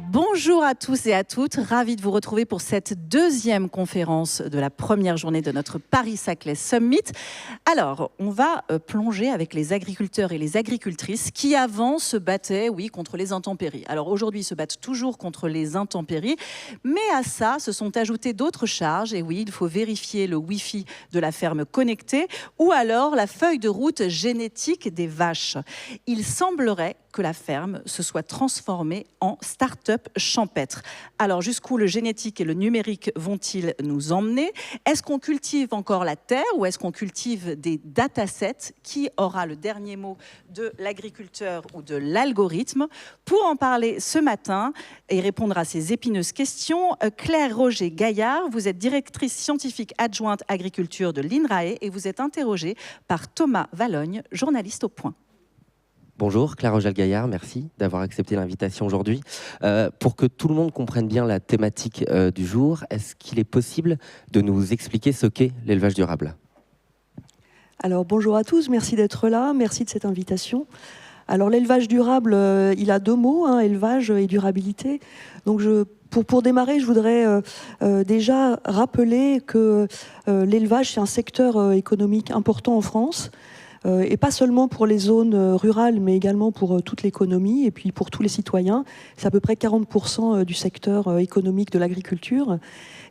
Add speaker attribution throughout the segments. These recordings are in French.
Speaker 1: Bonjour à tous et à toutes, ravi de vous retrouver pour cette deuxième conférence de la première journée de notre Paris-Saclay Summit. Alors, on va plonger avec les agriculteurs et les agricultrices qui avant se battaient, oui, contre les intempéries. Alors aujourd'hui, ils se battent toujours contre les intempéries, mais à ça se sont ajoutées d'autres charges. Et oui, il faut vérifier le Wi-Fi de la ferme connectée ou alors la feuille de route génétique des vaches. Il semblerait que la ferme se soit transformée en start-up champêtre. Alors, jusqu'où le génétique et le numérique vont-ils nous emmener? Est-ce qu'on cultive encore la terre ou est-ce qu'on cultive des datasets? Qui aura le dernier mot de l'agriculteur ou de l'algorithme? Pour en parler ce matin et répondre à ces épineuses questions, Claire Roger-Gaillard, vous êtes directrice scientifique adjointe agriculture de l'INRAE et vous êtes interrogée par Thomas Vallogne, journaliste au Point.
Speaker 2: Bonjour, Claire Roger-Gaillard, merci d'avoir accepté l'invitation aujourd'hui. Pour que tout le monde comprenne bien la thématique du jour, est-ce qu'il est possible de nous expliquer ce qu'est l'élevage durable ?
Speaker 3: Alors bonjour à tous, merci d'être là, merci de cette invitation. Alors l'élevage durable, il a deux mots, élevage et durabilité. Donc pour démarrer, je voudrais déjà rappeler que l'élevage, c'est un secteur économique important en France. Et pas seulement pour les zones rurales, mais également pour toute l'économie et puis pour tous les citoyens. C'est à peu près 40% du secteur économique de l'agriculture.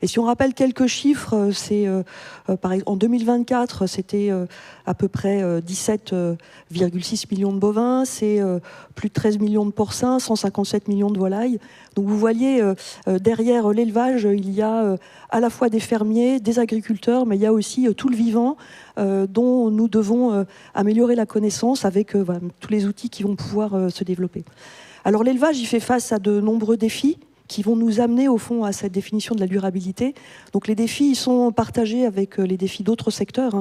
Speaker 3: Et si on rappelle quelques chiffres, en 2024, c'était à peu près 17,6 millions de bovins, c'est plus de 13 millions de porcins, 157 millions de volailles. Donc vous voyez, derrière l'élevage, il y a à la fois des fermiers, des agriculteurs, mais il y a aussi tout le vivant dont nous devons améliorer la connaissance avec tous les outils qui vont pouvoir se développer. Alors l'élevage, il fait face à de nombreux défis qui vont nous amener au fond à cette définition de la durabilité. Donc les défis, ils sont partagés avec les défis d'autres secteurs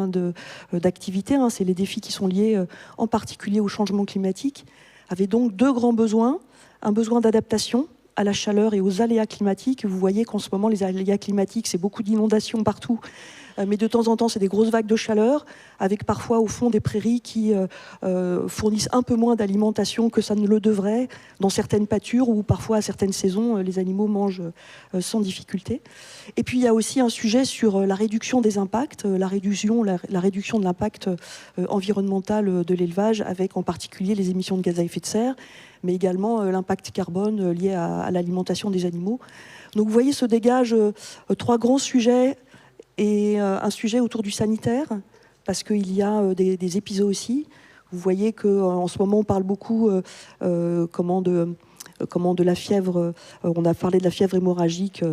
Speaker 3: d'activité. C'est les défis qui sont liés en particulier au changement climatique, avec donc deux grands besoins. Un besoin d'adaptation à la chaleur et aux aléas climatiques. Vous voyez qu'en ce moment, les aléas climatiques, c'est beaucoup d'inondations partout. Mais de temps en temps, c'est des grosses vagues de chaleur, avec parfois au fond des prairies qui fournissent un peu moins d'alimentation que ça ne le devrait, dans certaines pâtures où parfois à certaines saisons, les animaux mangent sans difficulté. Et puis il y a aussi un sujet sur la réduction des impacts, la réduction de l'impact environnemental de l'élevage, avec en particulier les émissions de gaz à effet de serre, mais également l'impact carbone lié à l'alimentation des animaux. Donc vous voyez, se dégagent trois grands sujets et un sujet autour du sanitaire, parce qu'il y a des épisodes aussi. Vous voyez qu'en ce moment, on parle beaucoup de la fièvre. On a parlé de la fièvre hémorragique,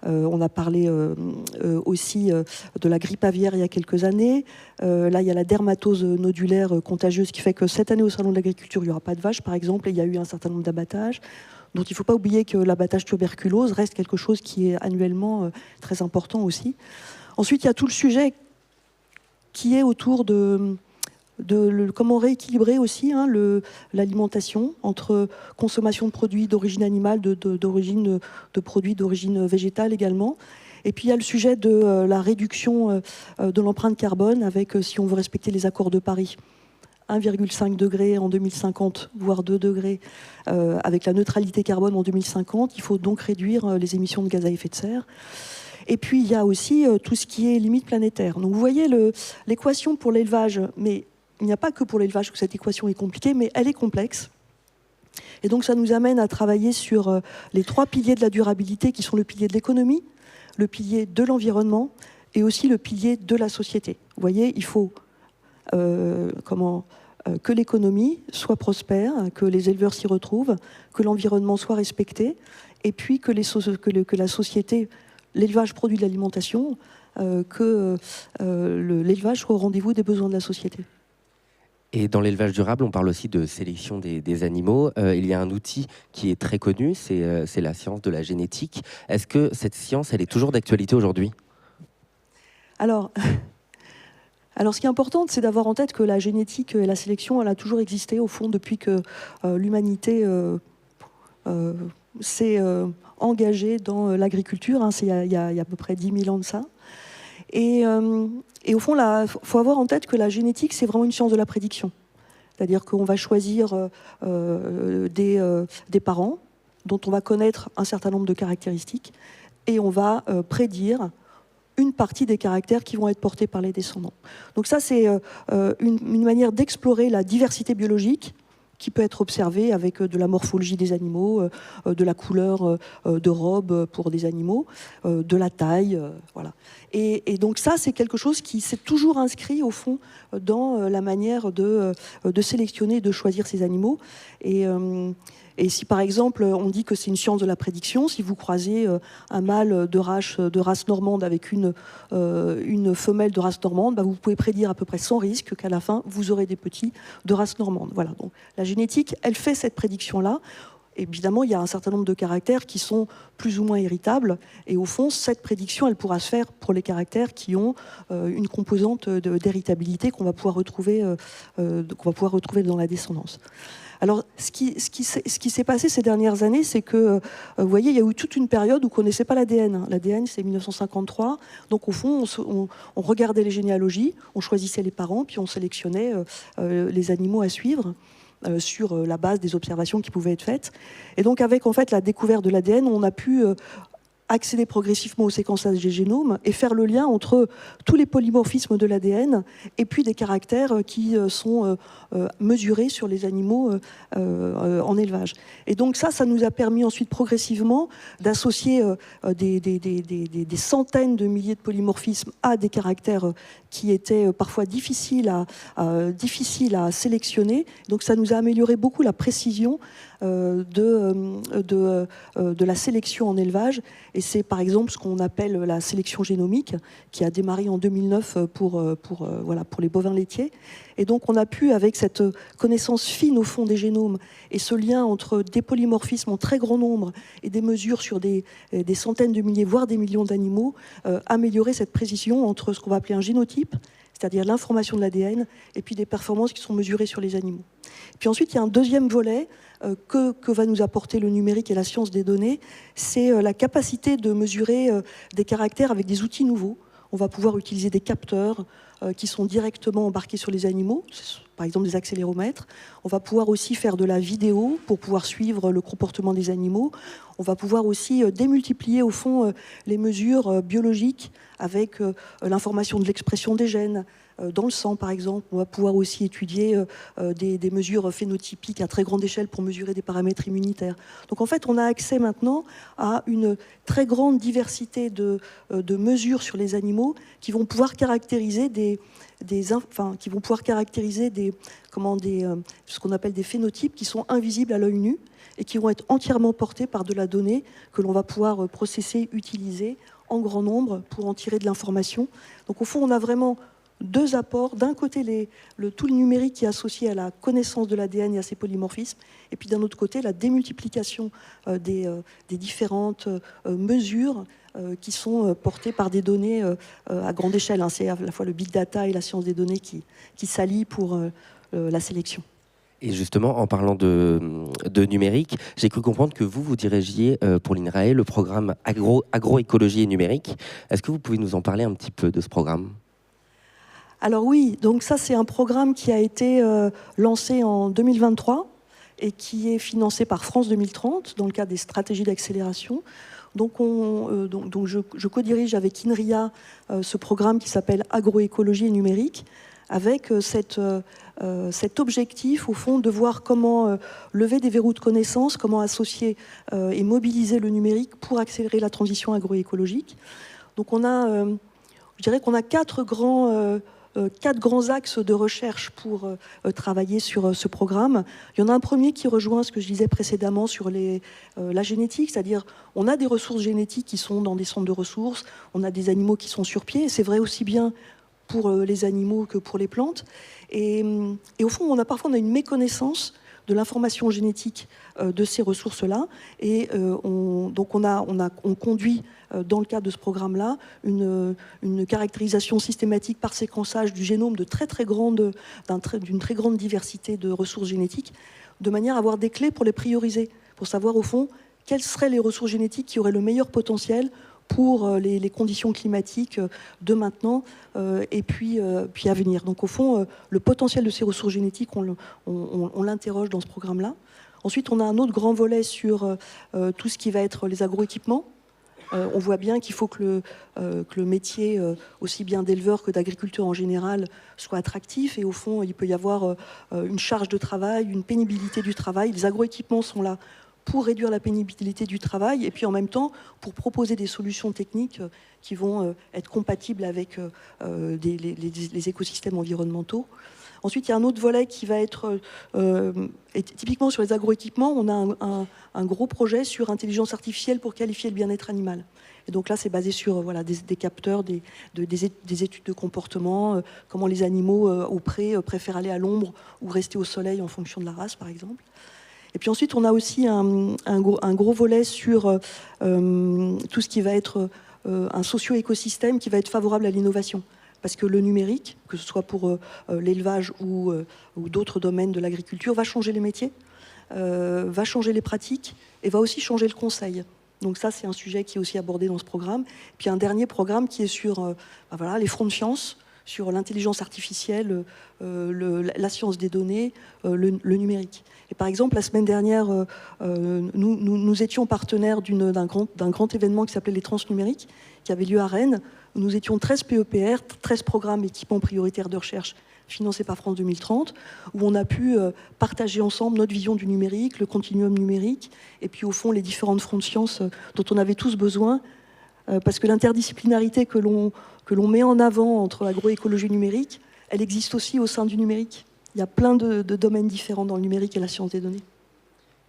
Speaker 3: on a parlé aussi de la grippe aviaire il y a quelques années. Là, il y a la dermatose nodulaire contagieuse qui fait que cette année, au Salon de l'Agriculture, il n'y aura pas de vaches, par exemple, et il y a eu un certain nombre d'abattages. Donc il ne faut pas oublier que l'abattage tuberculose reste quelque chose qui est annuellement très important aussi. Ensuite, il y a tout le sujet qui est autour de comment rééquilibrer aussi l'alimentation entre consommation de produits d'origine animale, de produits d'origine végétale également. Et puis il y a le sujet de la réduction de l'empreinte carbone avec, si on veut respecter les accords de Paris, 1,5 degré en 2050, voire 2 degrés avec la neutralité carbone en 2050. Il faut donc réduire les émissions de gaz à effet de serre. Et puis il y a aussi tout ce qui est limite planétaire. Donc vous voyez l'équation pour l'élevage, mais il n'y a pas que pour l'élevage que cette équation est compliquée, mais elle est complexe. Et donc ça nous amène à travailler sur les trois piliers de la durabilité qui sont le pilier de l'économie, le pilier de l'environnement et aussi le pilier de la société. Vous voyez, il faut que l'économie soit prospère, que les éleveurs s'y retrouvent, que l'environnement soit respecté, et puis que la société, l'élevage produit de l'alimentation, que l'élevage soit au rendez-vous des besoins de la société.
Speaker 2: Et dans l'élevage durable, on parle aussi de sélection des animaux. Il y a un outil qui est très connu, c'est la science de la génétique. Est-ce que cette science, elle est toujours d'actualité aujourd'hui ?
Speaker 3: Alors, ce qui est important, c'est d'avoir en tête que la génétique et la sélection, elle a toujours existé, au fond, depuis que l'humanité s'est engagée dans l'agriculture. C'est il y a à peu près 10 000 ans de ça. Et au fond, il faut avoir en tête que la génétique, c'est vraiment une science de la prédiction. C'est-à-dire qu'on va choisir des parents dont on va connaître un certain nombre de caractéristiques, et on va prédire une partie des caractères qui vont être portés par les descendants. Donc ça, c'est une manière d'explorer la diversité biologique qui peut être observée avec de la morphologie des animaux, de la couleur de robe pour des animaux, de la taille, voilà. Et donc ça, c'est quelque chose qui s'est toujours inscrit, au fond, dans la manière de sélectionner et de choisir ces animaux. Et si, par exemple, on dit que c'est une science de la prédiction, si vous croisez un mâle de race normande avec une femelle de race normande, bah, vous pouvez prédire à peu près sans risque qu'à la fin, vous aurez des petits de race normande. Voilà. Donc, la génétique, elle fait cette prédiction-là. Évidemment, il y a un certain nombre de caractères qui sont plus ou moins héritables. Et au fond, cette prédiction, elle pourra se faire pour les caractères qui ont une composante d'héritabilité qu'on va pouvoir retrouver dans la descendance. Alors, ce qui s'est passé ces dernières années, c'est que, vous voyez, il y a eu toute une période où on ne connaissait pas l'ADN. L'ADN, c'est 1953. Donc, au fond, on regardait les généalogies, on choisissait les parents, puis on sélectionnait les animaux à suivre sur la base des observations qui pouvaient être faites. Et donc, avec, en fait, la découverte de l'ADN, on a pu accéder progressivement au séquençage des génomes et faire le lien entre tous les polymorphismes de l'ADN et puis des caractères qui sont mesurés sur les animaux en élevage. Et donc ça nous a permis ensuite progressivement d'associer des centaines de milliers de polymorphismes à des caractères qui étaient parfois difficiles à sélectionner. Donc ça nous a amélioré beaucoup la précision de la sélection en élevage. Et c'est par exemple ce qu'on appelle la sélection génomique, qui a démarré en 2009 pour les bovins laitiers. Et donc on a pu, avec cette connaissance fine au fond des génomes et ce lien entre des polymorphismes en très grand nombre et des mesures sur des centaines de milliers, voire des millions d'animaux, améliorer cette précision entre ce qu'on va appeler un génotype, c'est-à-dire l'information de l'ADN, et puis des performances qui sont mesurées sur les animaux. Puis ensuite, il y a un deuxième volet que va nous apporter le numérique et la science des données, c'est la capacité de mesurer des caractères avec des outils nouveaux. On va pouvoir utiliser des capteurs qui sont directement embarqués sur les animaux, par exemple des accéléromètres. On va pouvoir aussi faire de la vidéo pour pouvoir suivre le comportement des animaux. On va pouvoir aussi démultiplier au fond les mesures biologiques avec l'information de l'expression des gènes dans le sang, par exemple. On va pouvoir aussi étudier des mesures phénotypiques à très grande échelle pour mesurer des paramètres immunitaires. Donc en fait, on a accès maintenant à une très grande diversité de mesures sur les animaux qui vont pouvoir caractériser ce qu'on appelle des phénotypes qui sont invisibles à l'œil nu et qui vont être entièrement portés par de la donnée que l'on va pouvoir processer, utiliser en grand nombre pour en tirer de l'information. Donc au fond, on a vraiment deux apports. D'un côté, tout le numérique qui est associé à la connaissance de l'ADN et à ses polymorphismes, et puis d'un autre côté, la démultiplication des différentes mesures qui sont portées par des données à grande échelle. C'est à la fois le big data et la science des données qui s'allient pour la sélection.
Speaker 2: Et justement, en parlant de numérique, j'ai cru comprendre que vous dirigiez pour l'INRAE le programme agroécologie et numérique. Est-ce que vous pouvez nous en parler un petit peu de ce programme ?
Speaker 3: Alors oui, donc ça c'est un programme qui a été lancé en 2023 et qui est financé par France 2030 dans le cadre des stratégies d'accélération. Donc je co-dirige avec INRIA ce programme qui s'appelle agroécologie et numérique, avec cet objectif, au fond, de voir comment lever des verrous de connaissances, comment associer et mobiliser le numérique pour accélérer la transition agroécologique. Donc je dirais qu'on a quatre grands axes de recherche pour travailler sur ce programme. Il y en a un premier qui rejoint ce que je disais précédemment sur la génétique, c'est-à-dire on a des ressources génétiques qui sont dans des centres de ressources, on a des animaux qui sont sur pied, et c'est vrai aussi bien pour les animaux que pour les plantes. Et au fond, on a une méconnaissance de l'information génétique de ces ressources-là. Et on conduit, dans le cadre de ce programme-là, une caractérisation systématique par séquençage du génome d'une très grande diversité de ressources génétiques, de manière à avoir des clés pour les prioriser, pour savoir, au fond, quelles seraient les ressources génétiques qui auraient le meilleur potentiel pour les conditions climatiques de maintenant et puis à venir. Donc au fond, le potentiel de ces ressources génétiques, on l'interroge dans ce programme-là. Ensuite, on a un autre grand volet sur tout ce qui va être les agroéquipements. On voit bien qu'il faut que le métier, aussi bien d'éleveur que d'agriculteur en général, soit attractif. Et au fond, il peut y avoir une charge de travail, une pénibilité du travail. Les agroéquipements sont là pour réduire la pénibilité du travail et puis en même temps pour proposer des solutions techniques qui vont être compatibles avec les écosystèmes environnementaux. Ensuite, il y a un autre volet qui va être, typiquement sur les agroéquipements, on a un gros projet sur intelligence artificielle pour qualifier le bien-être animal. Et donc là, c'est basé sur des capteurs, des études de comportement, comment les animaux au pré préfèrent aller à l'ombre ou rester au soleil en fonction de la race, par exemple. Et puis ensuite, on a aussi un gros volet sur tout ce qui va être un socio-écosystème qui va être favorable à l'innovation. Parce que le numérique, que ce soit pour l'élevage ou d'autres domaines de l'agriculture, va changer les métiers, va changer les pratiques et va aussi changer le conseil. Donc ça, c'est un sujet qui est aussi abordé dans ce programme. Puis un dernier programme qui est sur les fronts de science, sur l'intelligence artificielle, la science des données, le numérique. Et par exemple, la semaine dernière, nous étions partenaires d'un grand événement qui s'appelait les Transnumériques, qui avait lieu à Rennes. Nous étions 13 PEPR, 13 programmes équipements prioritaires de recherche financés par France 2030, où on a pu partager ensemble notre vision du numérique, le continuum numérique, et puis au fond les différentes fronts de sciences dont on avait tous besoin, parce que l'interdisciplinarité que l'on met en avant entre agroécologie et numérique, elle existe aussi au sein du numérique. Il y a plein de domaines différents dans le numérique et la science des données.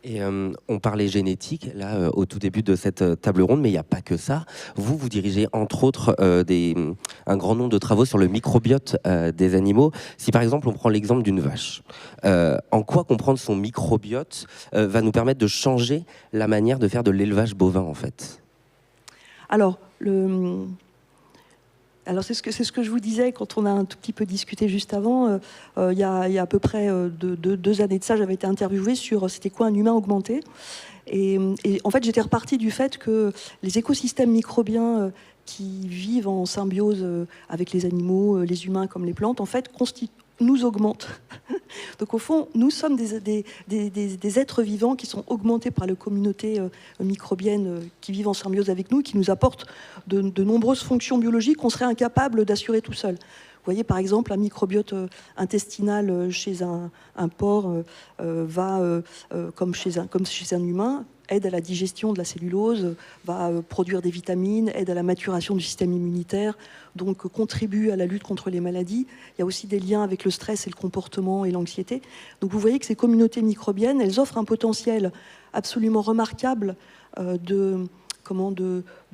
Speaker 2: Et on parlait génétique, là, au tout début de cette table ronde, mais il n'y a pas que ça. Vous dirigez, entre autres, un grand nombre de travaux sur le microbiote des animaux. Si, par exemple, on prend l'exemple d'une vache, en quoi comprendre son microbiote va nous permettre de changer la manière de faire de l'élevage bovin, en fait?
Speaker 3: Alors, c'est ce que je vous disais quand on a un tout petit peu discuté juste avant. Il y a à peu près 2 années de ça, j'avais été interviewée sur c'était quoi un humain augmenté. Et en fait, j'étais repartie du fait que les écosystèmes microbiens qui vivent en symbiose avec les animaux, les humains comme les plantes, en fait, nous augmentent. Donc au fond, nous sommes des êtres vivants qui sont augmentés par la communauté microbienne qui vivent en symbiose avec nous, qui nous apportent de nombreuses fonctions biologiques qu'on serait incapable d'assurer tout seul. Vous voyez, par exemple, un microbiote intestinal chez un porc comme chez un humain, aide à la digestion de la cellulose, va produire des vitamines, aide à la maturation du système immunitaire, donc contribue à la lutte contre les maladies. Il y a aussi des liens avec le stress et le comportement et l'anxiété. Donc vous voyez que ces communautés microbiennes, elles offrent un potentiel absolument remarquable de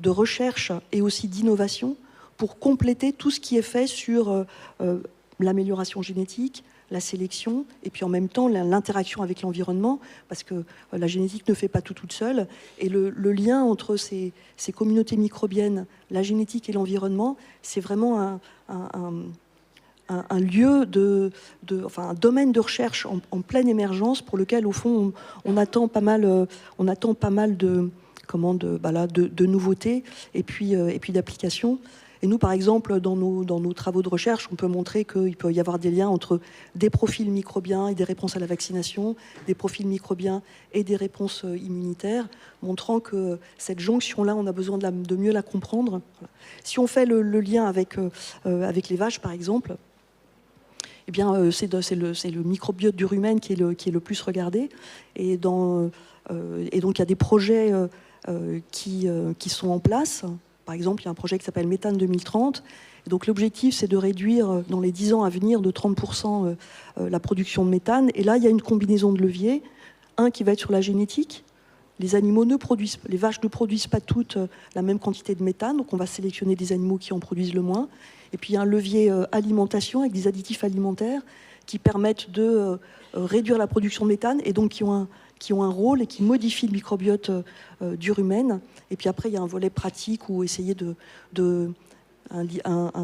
Speaker 3: recherche et aussi d'innovation pour compléter tout ce qui est fait sur l'amélioration génétique, la sélection, et puis en même temps l'interaction avec l'environnement, parce que la génétique ne fait pas tout toute seule, et le lien entre ces communautés microbiennes, la génétique et l'environnement, c'est vraiment un lieu un domaine de recherche en pleine émergence pour lequel, au fond, on attend pas mal de nouveautés et puis d'applications. Et nous, par exemple, dans nos travaux de recherche, on peut montrer qu'il peut y avoir des liens entre des profils microbiens et des réponses à la vaccination, des profils microbiens et des réponses immunitaires, montrant que cette jonction-là, on a besoin de mieux la comprendre. Voilà. Si on fait le lien avec les vaches, par exemple, eh bien, c'est le microbiote du rumen qui est le plus regardé. Et donc, il y a des projets qui sont en place. Par exemple, il y a un projet qui s'appelle Méthane 2030. Et donc l'objectif, c'est de réduire dans les 10 ans à venir de 30% la production de méthane. Et là, il y a une combinaison de leviers. Un qui va être sur la génétique. Les vaches ne produisent pas toutes la même quantité de méthane. Donc on va sélectionner des animaux qui en produisent le moins. Et puis il y a un levier alimentation avec des additifs alimentaires qui permettent de réduire la production de méthane et donc qui ont un rôle et qui modifient le microbiote du rumen. Et puis après, il y a un volet pratique ou essayer un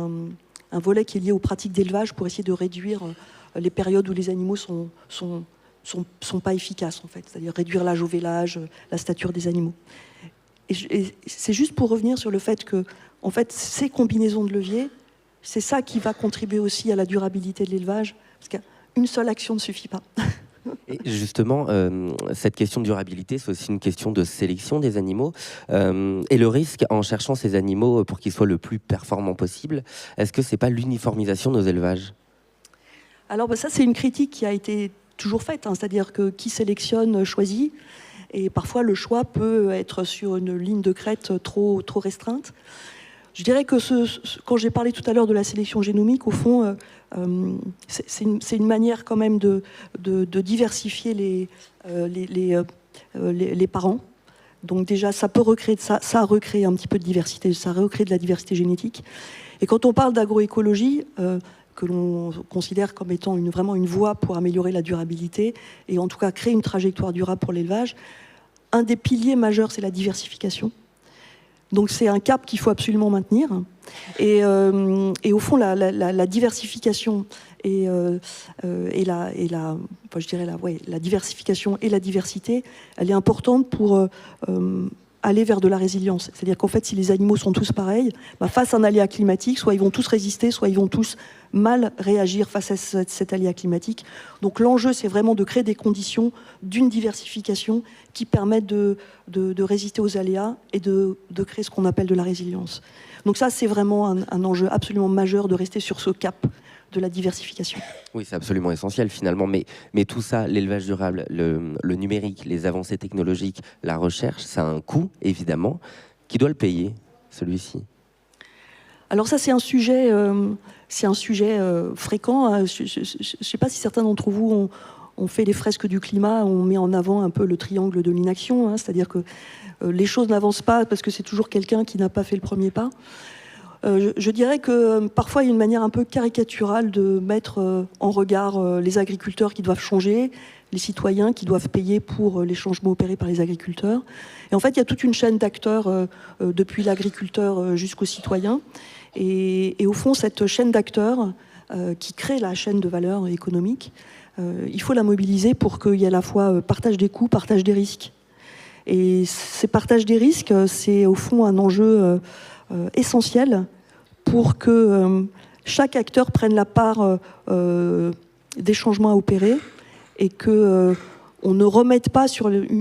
Speaker 3: volet qui est lié aux pratiques d'élevage pour essayer de réduire les périodes où les animaux sont pas efficaces, en fait. C'est-à-dire réduire l'âge au vélage, la stature des animaux. Et c'est juste pour revenir sur le fait que, en fait, ces combinaisons de leviers, c'est ça qui va contribuer aussi à la durabilité de l'élevage, parce qu'une seule action ne suffit pas.
Speaker 2: Et justement, cette question de durabilité, c'est aussi une question de sélection des animaux. Et le risque, en cherchant ces animaux pour qu'ils soient le plus performants possible, est-ce que c'est pas l'uniformisation de nos élevages?
Speaker 3: Alors ça, c'est une critique qui a été toujours faite, hein, c'est-à-dire que qui sélectionne choisit, et parfois le choix peut être sur une ligne de crête trop restreinte. Je dirais que quand j'ai parlé tout à l'heure de la sélection génomique, au fond, c'est une manière quand même de diversifier les parents. Donc déjà, ça peut recréer, ça a recréé un petit peu de diversité, ça a recréé de la diversité génétique. Et quand on parle d'agroécologie, que l'on considère comme étant vraiment une voie pour améliorer la durabilité, et en tout cas créer une trajectoire durable pour l'élevage, un des piliers majeurs, c'est la diversification. Donc c'est un cap qu'il faut absolument maintenir. Et au fond, la diversification la diversification et la diversité, elle est importante pour aller vers de la résilience. C'est-à-dire qu'en fait, si les animaux sont tous pareils, face à un aléa climatique, soit ils vont tous résister, soit ils vont tous mal réagir face à cet aléa climatique. Donc l'enjeu, c'est vraiment de créer des conditions d'une diversification qui permettent de résister aux aléas et de créer ce qu'on appelle de la résilience. Donc ça, c'est vraiment un enjeu absolument majeur de rester sur ce cap de la diversification.
Speaker 2: Oui, c'est absolument essentiel finalement, mais tout ça, l'élevage durable, le numérique, les avancées technologiques, la recherche, ça a un coût, évidemment. Qui doit le payer, celui-ci?
Speaker 3: Alors ça, c'est un sujet fréquent. Je ne sais pas si certains d'entre vous ont fait les fresques du climat, on met en avant un peu le triangle de l'inaction, hein, c'est-à-dire que les choses n'avancent pas parce que c'est toujours quelqu'un qui n'a pas fait le premier pas. Je dirais que parfois il y a une manière un peu caricaturale de mettre en regard les agriculteurs qui doivent changer, les citoyens qui doivent payer pour les changements opérés par les agriculteurs. Et en fait, il y a toute une chaîne d'acteurs, depuis l'agriculteur jusqu'au citoyen. Et au fond, cette chaîne d'acteurs qui crée la chaîne de valeur économique, il faut la mobiliser pour qu'il y ait à la fois partage des coûts, partage des risques. Et ces partages des risques, c'est au fond un enjeu essentiel pour que chaque acteur prenne la part des changements à opérer et que on ne remette pas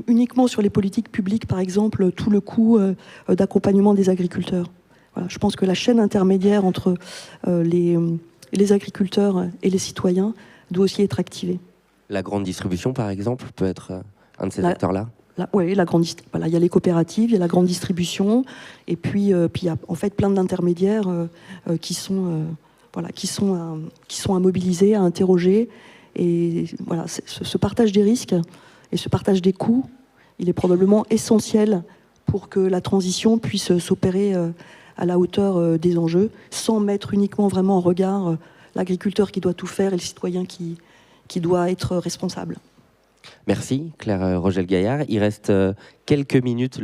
Speaker 3: uniquement sur les politiques publiques, par exemple, tout le coût d'accompagnement des agriculteurs. Voilà, je pense que la chaîne intermédiaire entre les agriculteurs et les citoyens doit aussi être activée.
Speaker 2: La grande distribution, par exemple, peut être un de ces acteurs-là?
Speaker 3: Oui, voilà, il y a les coopératives, il y a la grande distribution, et puis il y a en fait plein d'intermédiaires qui sont à mobiliser, à interroger. Et voilà, ce partage des risques et ce partage des coûts, il est probablement essentiel pour que la transition puisse s'opérer à la hauteur des enjeux, sans mettre uniquement vraiment en regard l'agriculteur qui doit tout faire et le citoyen qui doit être responsable.
Speaker 2: Merci Claire Rogel-Gaillard. Il reste quelques minutes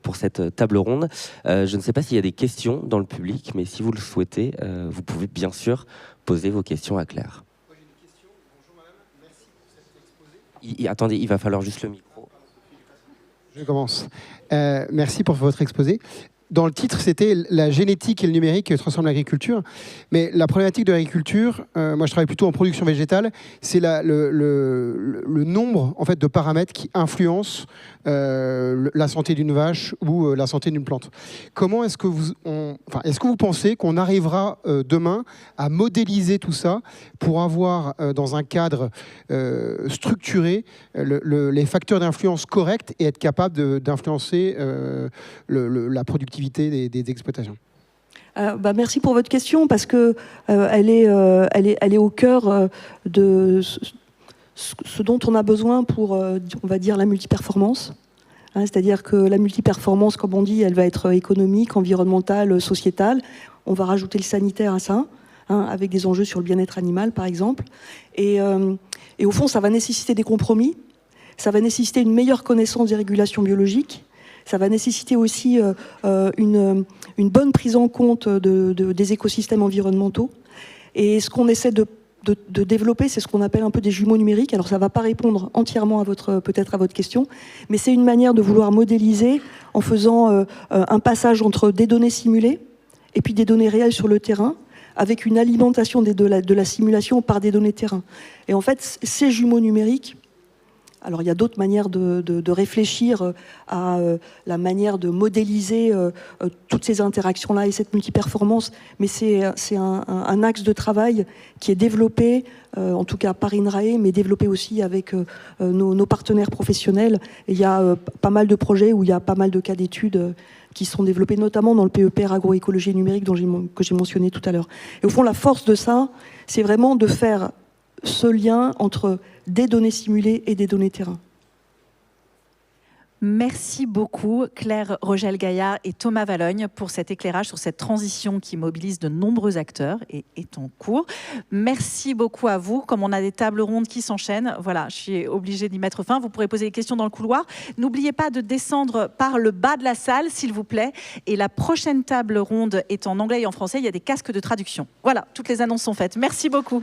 Speaker 2: pour cette table ronde. Je ne sais pas s'il y a des questions dans le public, mais si vous le souhaitez, vous pouvez bien sûr poser vos questions à Claire.
Speaker 4: Moi j'ai une question. Bonjour madame, merci pour cet exposé.
Speaker 2: Attendez, il va falloir juste le micro.
Speaker 4: Je commence. Merci pour votre exposé. Dans le titre, c'était la génétique et le numérique transforment l'agriculture. Mais la problématique de l'agriculture, moi je travaille plutôt en production végétale, c'est le nombre en fait, de paramètres qui influencent la santé d'une vache ou la santé d'une plante. Comment est-ce que vous pensez qu'on arrivera demain à modéliser tout ça pour avoir dans un cadre structuré les facteurs d'influence corrects et être capable d'influencer la productivité des exploitations?
Speaker 3: Merci pour votre question parce que elle est au cœur de ce dont on a besoin pour, on va dire, la multiperformance. Hein, c'est-à-dire que la multiperformance, comme on dit, elle va être économique, environnementale, sociétale. On va rajouter le sanitaire à ça, hein, avec des enjeux sur le bien-être animal, par exemple. Et au fond, ça va nécessiter des compromis. Ça va nécessiter une meilleure connaissance des régulations biologiques. Ça va nécessiter aussi une bonne prise en compte des écosystèmes environnementaux. Et ce qu'on essaie de développer, c'est ce qu'on appelle un peu des jumeaux numériques. Alors ça ne va pas répondre entièrement peut-être à votre question, mais c'est une manière de vouloir modéliser en faisant un passage entre des données simulées et puis des données réelles sur le terrain, avec une alimentation de la simulation par des données terrain. Et en fait, ces jumeaux numériques, Alors il y a d'autres manières de réfléchir à la manière de modéliser toutes ces interactions-là et cette multiperformance, mais c'est un axe de travail qui est développé, en tout cas par INRAE, mais développé aussi avec nos partenaires professionnels. Et il y a pas mal de projets où il y a pas mal de cas d'études qui sont développés, notamment dans le PEPR agroécologie et numérique que j'ai mentionné tout à l'heure. Et au fond, la force de ça, c'est vraiment de faire ce lien entre des données simulées et des données terrain.
Speaker 1: Merci beaucoup Claire Rogel-Gaillard et Thomas Vallogne pour cet éclairage sur cette transition qui mobilise de nombreux acteurs et est en cours. Merci beaucoup à vous. Comme on a des tables rondes qui s'enchaînent, voilà, je suis obligée d'y mettre fin. Vous pourrez poser des questions dans le couloir. N'oubliez pas de descendre par le bas de la salle, s'il vous plaît. Et la prochaine table ronde est en anglais et en français. Il y a des casques de traduction. Voilà, toutes les annonces sont faites. Merci beaucoup.